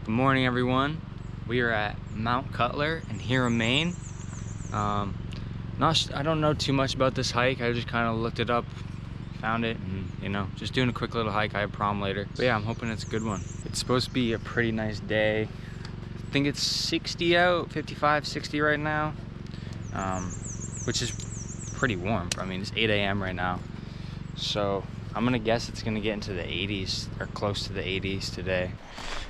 Good morning, everyone. We are at Mount Cutler in here in Maine. I don't know too much about this hike. I just kind of looked it up, found it, and just doing a quick little hike. I have prom later, but yeah, I'm hoping it's a good one. It's supposed to be a pretty nice day. I think it's 60 out, 55, 60 right now, which is pretty warm. I mean, it's 8 a.m. right now, so I'm gonna guess it's gonna get into the 80s or close to the 80s today.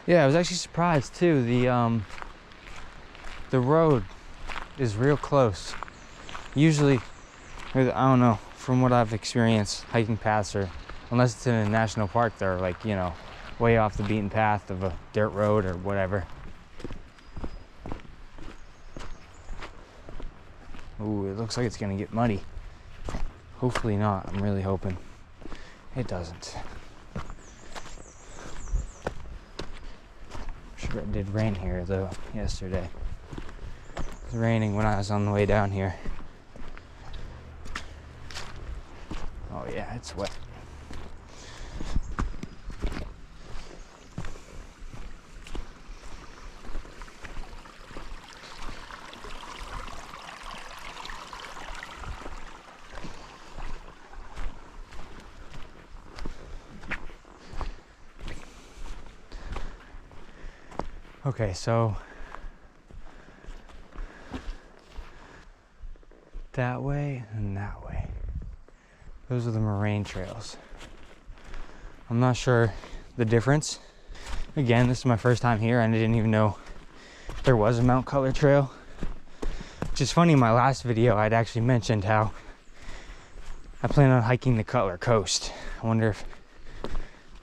Yeah, I was actually surprised too. The road is real close. Usually, I don't know, from what I've experienced, hiking paths are, unless it's in a national park, they're like, way off the beaten path of a dirt road or whatever. Ooh, it looks like it's gonna get muddy. Hopefully not, I'm really hoping it doesn't. Sure it did rain here though yesterday. It was raining when I was on the way down here. Oh yeah, it's wet. Okay, so that way and that way. Those are the moraine trails. I'm not sure the difference. Again, this is my first time here and I didn't even know there was a Mount Cutler trail. Which is funny, in my last video I'd actually mentioned how I plan on hiking the Cutler coast. I wonder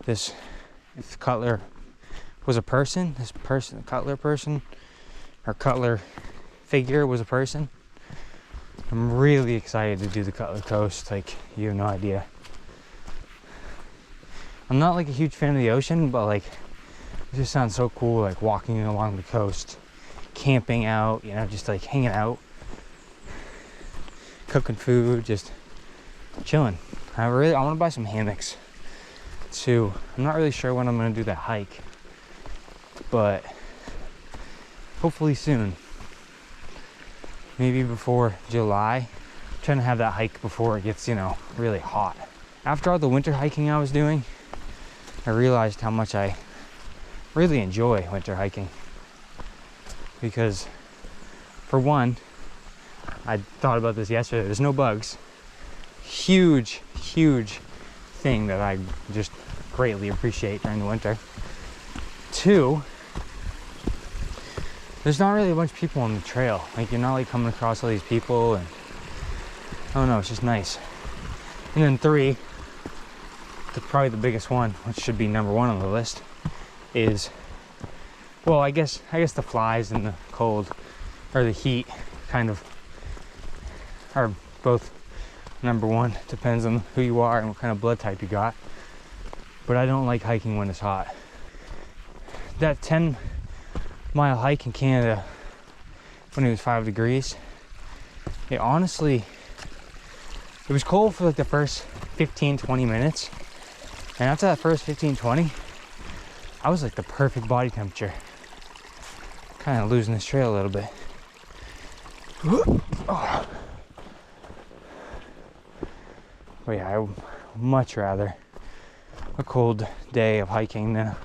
if Cutler was a person, Cutler person, or Cutler figure was a person. I'm really excited to do the Cutler coast, like, you have no idea. I'm not like a huge fan of the ocean, but like, it just sounds so cool, like walking along the coast, camping out, just like hanging out, cooking food, just chilling. I want to buy some hammocks too. I'm not really sure when I'm going to do that hike, but hopefully soon. Maybe before July. I'm trying to have that hike before it gets, really hot. After all the winter hiking I was doing, I realized how much I really enjoy winter hiking. Because, for one, I thought about this yesterday, there's no bugs. Huge thing that I just greatly appreciate during the winter. Two, there's not really a bunch of people on the trail. Like, you're not like coming across all these people, and I don't know, it's just nice. And then three, probably the biggest one, which should be number one on the list, is, well, I guess the flies and the cold, or the heat, kind of are both number one. Depends on who you are and what kind of blood type you got. But I don't like hiking when it's hot. That 10-mile hike in Canada when it was 5 degrees, it was cold for like the first 15-20 minutes, and after that first 15-20, I was like the perfect body temperature. Kind of losing this trail a little bit. Oh. But yeah, I would much rather a cold day of hiking than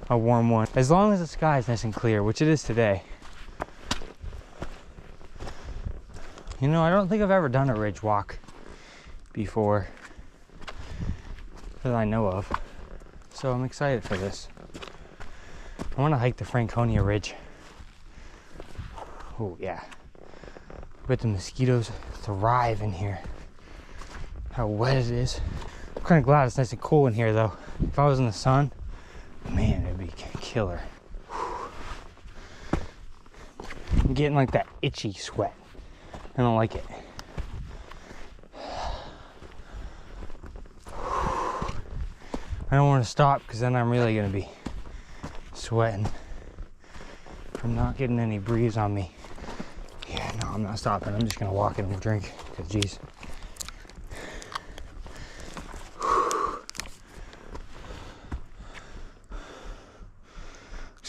a warm one, as long as the sky is nice and clear, which it is today. I don't think I've ever done a ridge walk before that I know of, so I'm excited for this. I want to hike the Franconia Ridge. Oh yeah, I bet the mosquitoes thrive in here. How wet it is. I'm kind of glad it's nice and cool in here though. If I was in the sun, man, it'd be killer. I'm getting like that itchy sweat. I don't like it. I don't want to stop because then I'm really going to be sweating from not getting any breeze on me. Yeah, no, I'm not stopping. I'm just going to walk in and drink because, geez.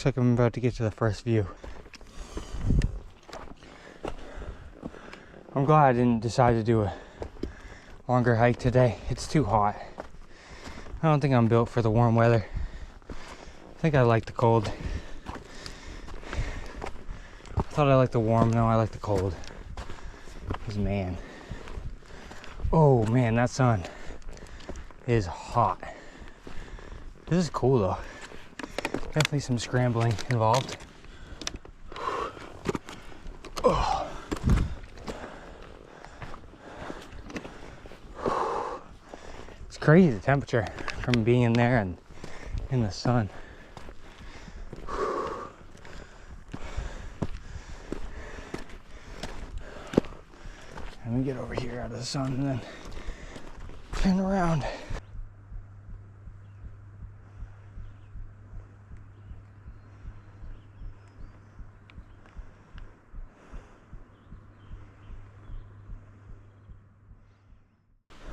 Looks like I'm about to get to the first view. I'm glad I didn't decide to do a longer hike today. It's too hot. I don't think I'm built for the warm weather. I think I like the cold. I thought I liked the warm, no, I like the cold. Because man, oh man, that sun is hot. This is cool though. Definitely some scrambling involved. Oh. It's crazy the temperature from being in there and in the sun. Let me get over here out of the sun and then turn around.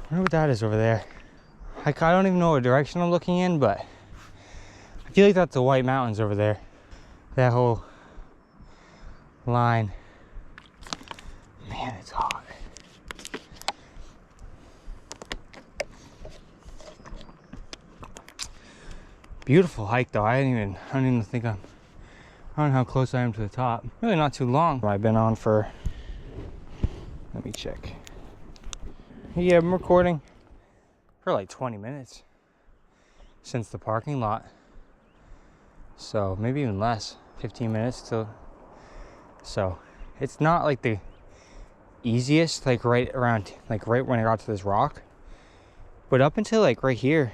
I wonder what that is over there. I don't even know what direction I'm looking in, but I feel like that's the White Mountains over there. That whole line. Man, it's hot. Beautiful hike though. I don't even think I don't know how close I am to the top. Really not too long. I've been on for, let me check. Yeah, I'm recording for like 20 minutes since the parking lot. So maybe even less, 15 minutes till. So it's not like the easiest, like right around, like right when I got to this rock. But up until like right here,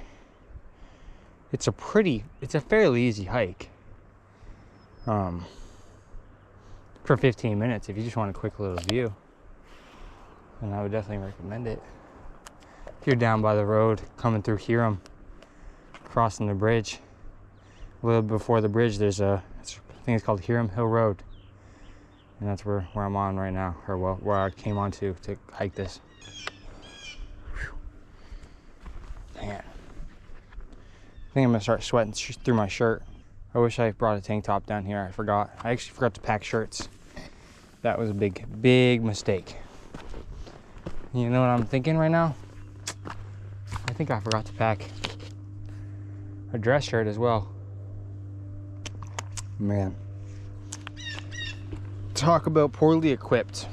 it's a fairly easy hike. For 15 minutes, if you just want a quick little view. And I would definitely recommend it. If you're down by the road, coming through Huron, crossing the bridge, a little before the bridge, there's I think it's called Huron Hill Road. And that's where I'm on right now, or well, where I came on to hike this. Whew. Man. I think I'm gonna start sweating through my shirt. I wish I brought a tank top down here. I forgot. I actually forgot to pack shirts. That was a big mistake. You know what I'm thinking right now? I think I forgot to pack a dress shirt as well. Man. Talk about poorly equipped.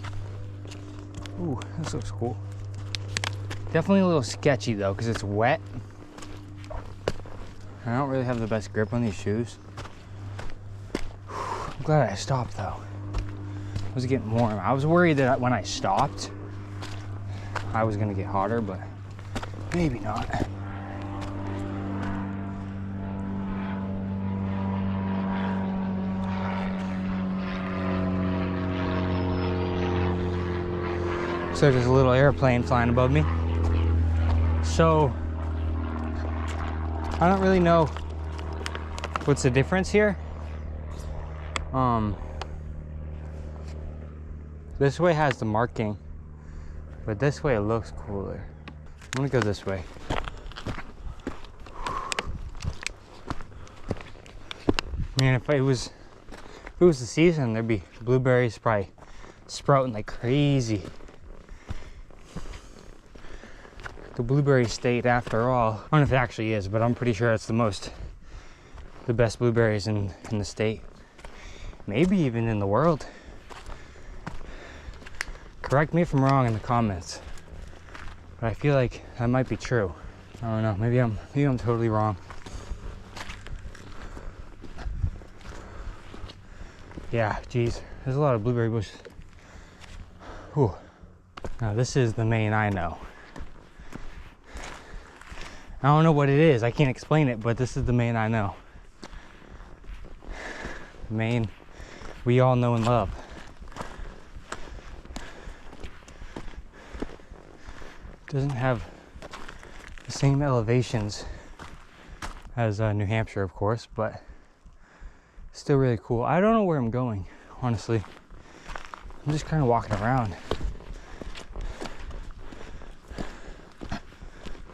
Ooh, this looks cool. Definitely a little sketchy though, because it's wet. I don't really have the best grip on these shoes. I'm glad I stopped though. It was getting warm. I was worried that when I stopped, I was gonna get hotter, but maybe not. So there's a little airplane flying above me. So I don't really know what's the difference here. This way has the marking, but this way it looks cooler. I'm gonna go this way. Man, if it was the season, there'd be blueberries probably sprouting like crazy. The blueberry state after all. I don't know if it actually is, but I'm pretty sure it's the best blueberries in the state. Maybe even in the world. Correct me if I'm wrong in the comments. But I feel like that might be true. I don't know, maybe I'm totally wrong. Yeah, geez, there's a lot of blueberry bushes. Whew. Now this is the Maine I know. I don't know what it is, I can't explain it, but this is the Maine I know. Maine we all know and love. Doesn't have the same elevations as New Hampshire, of course, but still really cool. I don't know where I'm going, honestly. I'm just kind of walking around.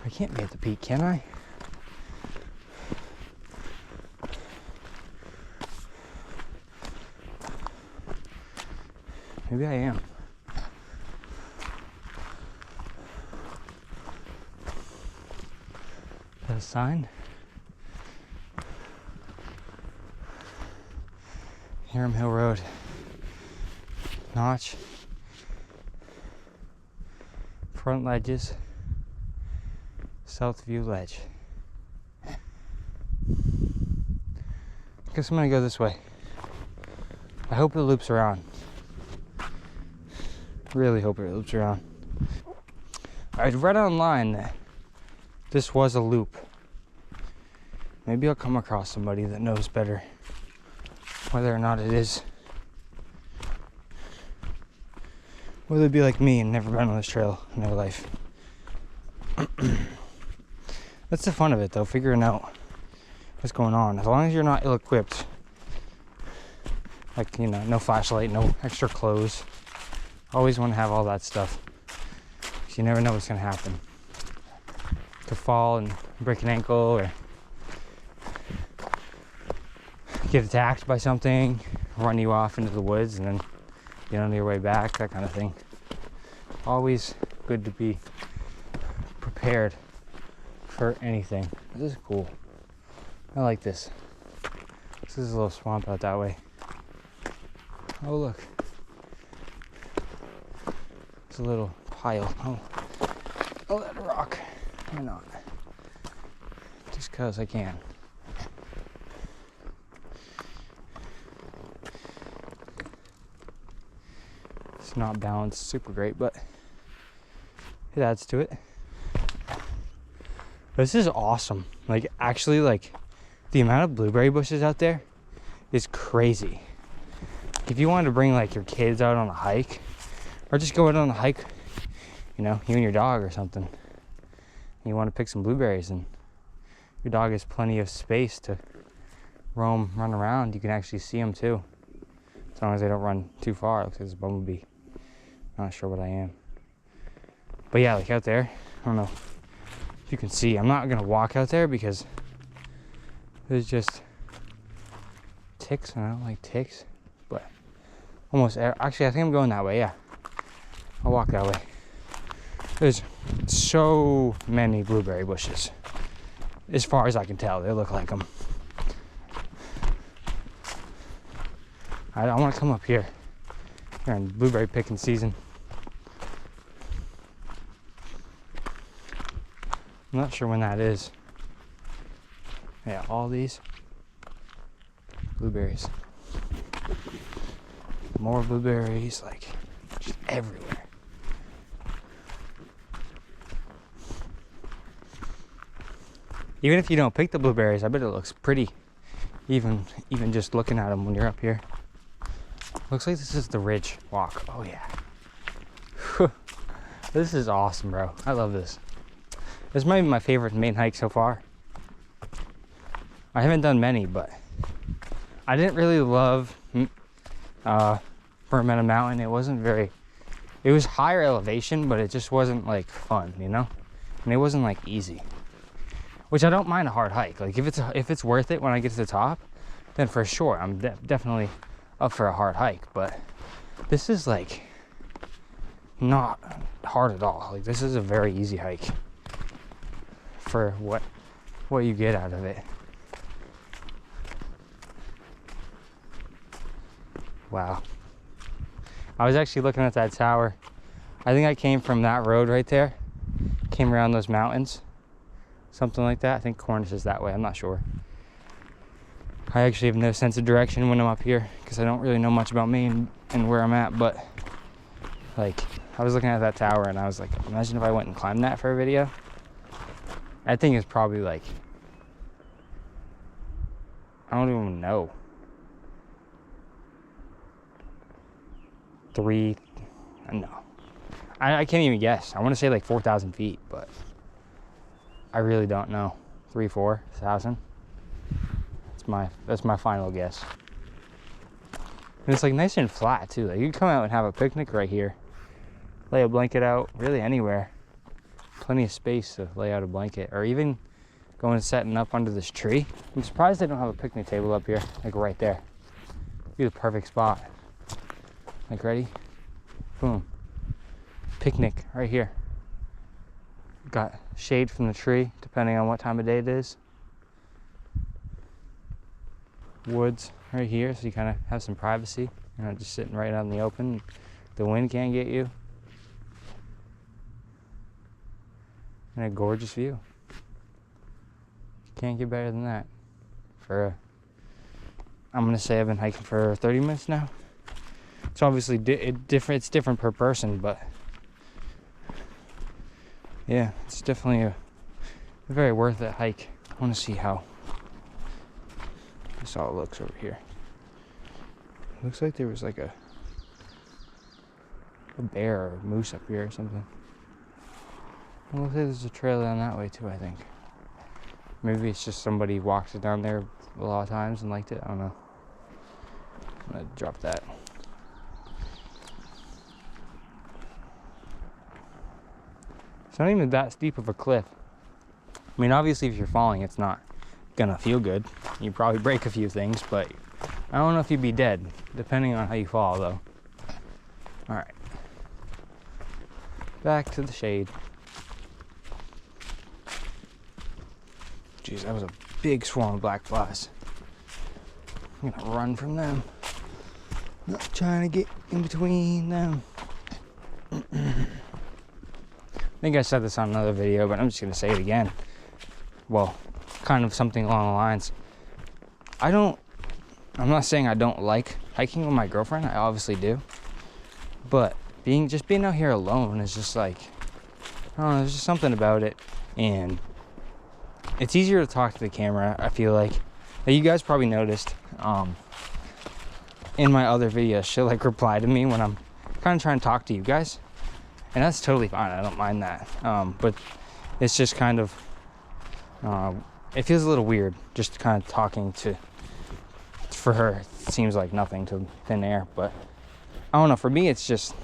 I can't be at the peak, can I? Maybe I am. Is that a sign? Hiram Hill Road. Notch. Front ledges. South View Ledge. I guess I'm gonna go this way. I hope it loops around. Really hope it loops around. I read online that this was a loop. Maybe I'll come across somebody that knows better whether or not it is. Or they'd be like me and never been on this trail in their life. That's the fun of it though, figuring out what's going on. As long as you're not ill-equipped, like, you know, no flashlight, no extra clothes. Always want to have all that stuff, because you never know what's going to happen. To fall and break an ankle, or get attacked by something, run you off into the woods and then get on your way back, that kind of thing. Always good to be prepared for anything. This is cool. I like this. This is a little swamp out that way. Oh, look. It's a little pile. I'll let it rock. Why not? Just because I can. It's not balanced super great, but it adds to it. This is awesome. Like, actually, like, the amount of blueberry bushes out there is crazy. If you wanted to bring, like, your kids out on a hike, or just go out on a hike, you know, you and your dog or something, and you want to pick some blueberries, and your dog has plenty of space to run around, you can actually see them too. As long as they don't run too far. It looks like it's a bumblebee. Not sure what I am. But yeah, like out there, I don't know if you can see. I'm not gonna walk out there because there's just ticks, and I don't like ticks. But almost, actually I think I'm going that way, yeah. I'll walk that way. There's so many blueberry bushes. As far as I can tell, they look like them. I want to come up here. We're in blueberry picking season. I'm not sure when that is. Yeah, all these blueberries. More blueberries, like, just everywhere. Even if you don't pick the blueberries, I bet it looks pretty. Even just looking at them when you're up here. Looks like this is the ridge walk. Oh yeah. This is awesome, bro. I love this. This might be my favorite Maine hike so far. I haven't done many, but I didn't really love Permanent Mountain. It wasn't very, it was higher elevation, but it just wasn't like fun, you know? And it wasn't like easy. Which I don't mind a hard hike. Like if it's worth it when I get to the top, then for sure I'm definitely up for a hard hike. But this is like not hard at all. Like this is a very easy hike for what you get out of it. Wow. I was actually looking at that tower. I think I came from that road right there. Came around those mountains. Something like that. I think Cornish is that way. I'm not sure. I actually have no sense of direction when I'm up here because I don't really know much about Maine and where I'm at, but like I was looking at that tower and I was like, imagine if I went and climbed that for a video. That thing is probably like, I don't even know. No. I can't even guess. I want to say like 4,000 feet, but I really don't know. 4,000. That's my final guess. And it's like nice and flat too. Like you can come out and have a picnic right here. Lay a blanket out, really anywhere. Plenty of space to lay out a blanket, or even going and setting up under this tree. I'm surprised they don't have a picnic table up here, like right there. Be the perfect spot. Like ready? Boom. Picnic right here. Got shade from the tree, depending on what time of day it is. Woods right here, so you kind of have some privacy. You're not just sitting right out in the open. The wind can't get you. And a gorgeous view. Can't get better than that. I'm gonna say I've been hiking for 30 minutes now. It's obviously it's different per person, but yeah, it's definitely a very worth it hike. I want to see how this all looks over here. It looks like there was like a bear or a moose up here or something. It looks like there's a trail down that way too, I think. Maybe it's just somebody walked it down there a lot of times and liked it. I don't know. I'm gonna drop that. It's not even that steep of a cliff. I mean, obviously if you're falling, it's not gonna feel good. You probably break a few things, but I don't know if you'd be dead, depending on how you fall though. All right. Back to the shade. Jeez, that was a big swarm of black flies. I'm gonna run from them. Not trying to get in between them. I think I said this on another video, but I'm just gonna say it again. Well, kind of something along the lines. I'm not saying I don't like hiking with my girlfriend. I obviously do. But being out here alone is just like, I don't know, there's just something about it. And it's easier to talk to the camera, I feel like. You guys probably noticed in my other videos, she'll like reply to me when I'm kind of trying to talk to you guys. And that's totally fine, I don't mind that. But it's just kind of, it feels a little weird just kind of talking for her. It seems like nothing to thin air, but I don't know, for me it's just,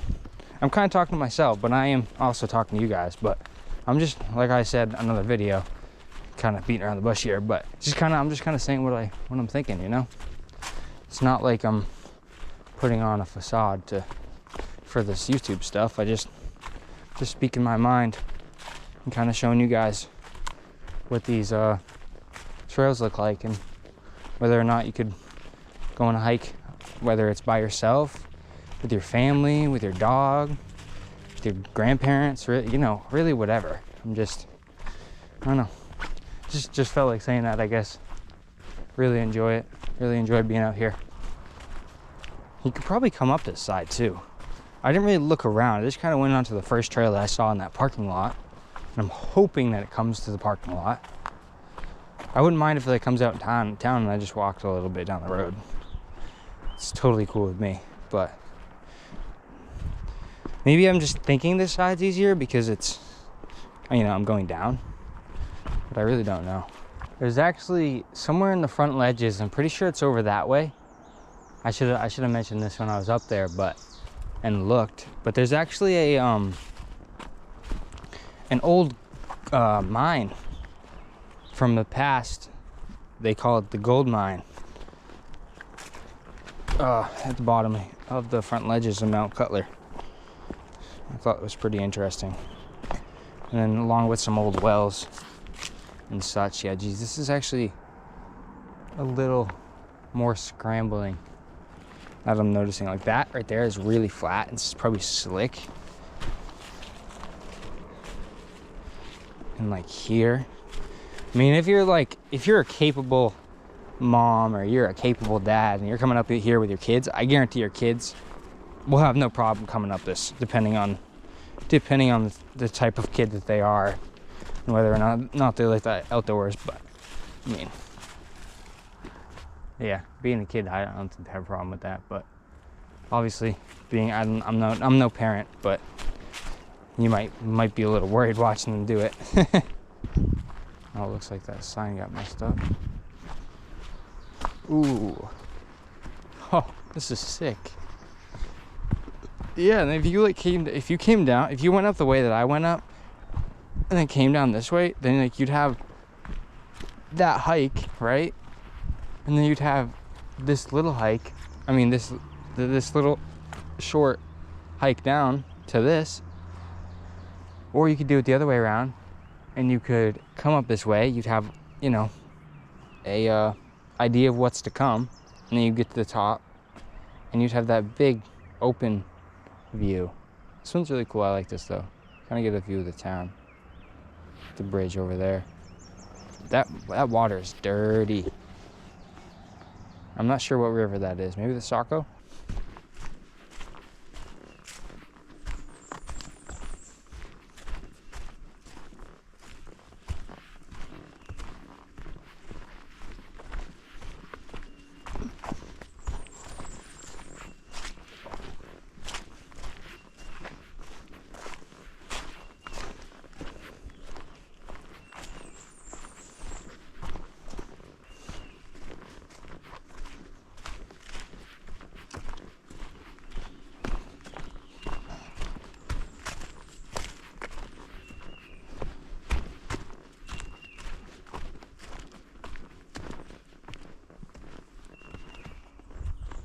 I'm kind of talking to myself, but I am also talking to you guys. But I'm just, like I said in another video, kind of beating around the bush here, but I'm just kind of saying what I'm thinking, you know? It's not like I'm putting on a facade for this YouTube stuff. I just speaking my mind and kind of showing you guys what these trails look like, and whether or not you could go on a hike, whether it's by yourself, with your family, with your dog, with your grandparents, you know, really whatever. I don't know. Just felt like saying that, I guess. Really enjoy it. Really enjoy being out here. You could probably come up this side too. I didn't really look around. I just kind of went onto the first trail that I saw in that parking lot. And I'm hoping that it comes to the parking lot. I wouldn't mind if it comes out in town and I just walked a little bit down the road. It's totally cool with me. But maybe I'm just thinking this side's easier because it's, you know, I'm going down. But I really don't know. There's actually somewhere in the front ledges, I'm pretty sure it's over that way. I should have mentioned this when I was up there, and looked. But there's actually an old mine from the past. They call it the gold mine. At the bottom of the front ledges of Mount Cutler. I thought it was pretty interesting. And then along with some old wells and such. Yeah, geez, this is actually a little more scrambling that I'm noticing. Like that right there is really flat. It's probably slick. And like here, I mean, if you're a capable mom or you're a capable dad and you're coming up here with your kids, I guarantee your kids will have no problem coming up this, depending on the type of kid that they are and whether or not they like the outdoors. But I mean, yeah, being a kid, I don't think I have a problem with that. But obviously, I'm no parent, but you might be a little worried watching them do it. Oh, it looks like that sign got messed up. Ooh. Oh, this is sick. Yeah, and if you went up the way that I went up, and then came down this way, then like you'd have that hike, right? And then you'd have this little hike. I mean, this little short hike down to this, or you could do it the other way around, and you could come up this way. You'd have, you know, a idea of what's to come, and then you get to the top, and you'd have that big open view. This one's really cool. I like this though. Kind of get a view of the town. The bridge over there. That water is dirty. I'm not sure what river that is. Maybe the Saco?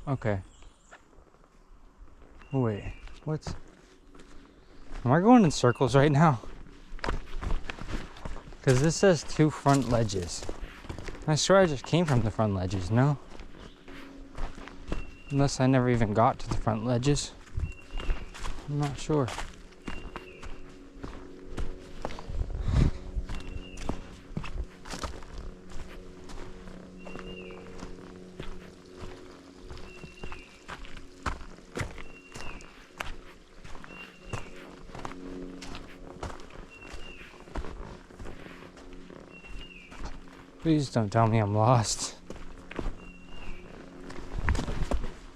Okay. Wait, what's... Am I going in circles right now? Because this says 2 front ledges. I swear I just came from the front ledges, no? Unless I never even got to the front ledges. I'm not sure. Please don't tell me I'm lost.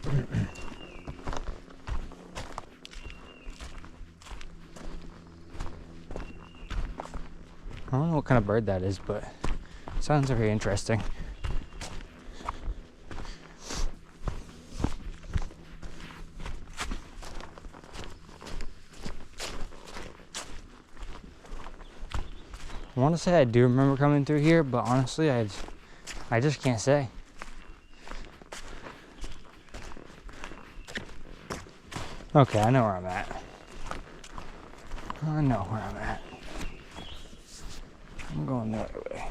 I don't know what kind of bird that is, but it sounds very interesting. I want to say I do remember coming through here, but honestly, I just can't say. Okay, I know where I'm at. I know where I'm at. I'm going the other way.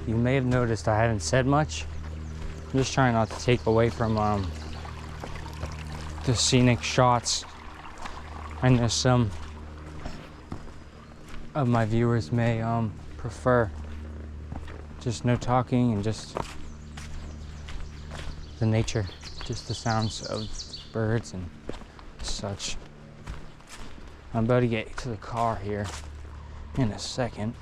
You may have noticed I haven't said much. I'm just trying not to take away from the scenic shots. I know some of my viewers may prefer just no talking and just the nature, just the sounds of birds and such. I'm about to get to the car here in a second.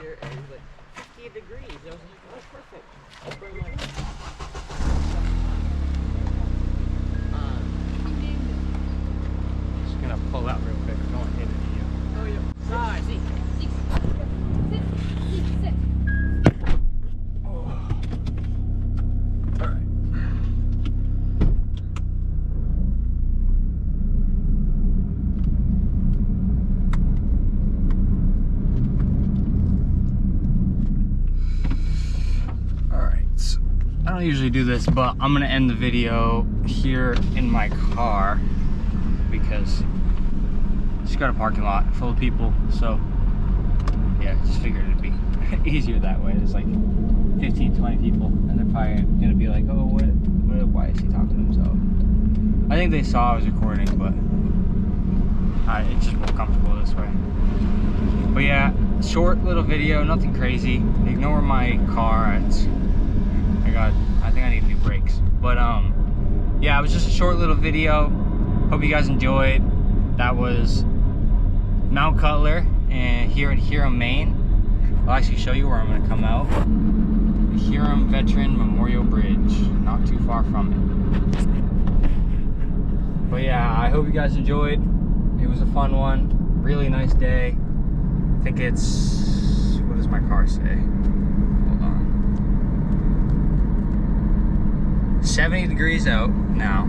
Here and like 50 degrees. I was like, oh, that's perfect. I'll bring my Just gonna pull out real quick. I don't want to hit it you. oh yeah. Side. Sit. All right. usually do this, but I'm gonna end the video here in my car because just got a parking lot full of people. So yeah, just figured it'd be easier that way. There's like 15, 20 people, and they're probably gonna be like, oh, why is he talking to himself? I think they saw I was recording, but it's just more comfortable this way. But yeah, short little video, nothing crazy. Ignore my car. I think I need new brakes. But yeah, it was just a short little video. Hope you guys enjoyed. That was Mount Cutler and here in Maine. I'll actually show you where I'm gonna come out. The Huron Veteran Memorial Bridge, not too far from it. But yeah, I hope you guys enjoyed. It was a fun one. Really nice day. I think it's, what does my car say? Hold on. 70 degrees out now.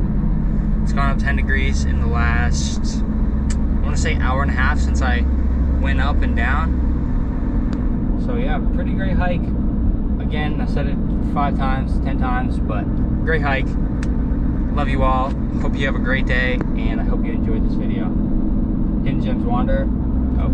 It's gone up 10 degrees in the last, I want to say hour and a half since I went up and down. So yeah, pretty great hike. Again, I said it 5 times, 10 times, but great hike. Love you all. Hope you have a great day, and I hope you enjoyed this video. Hidden Gems Wander. Oh.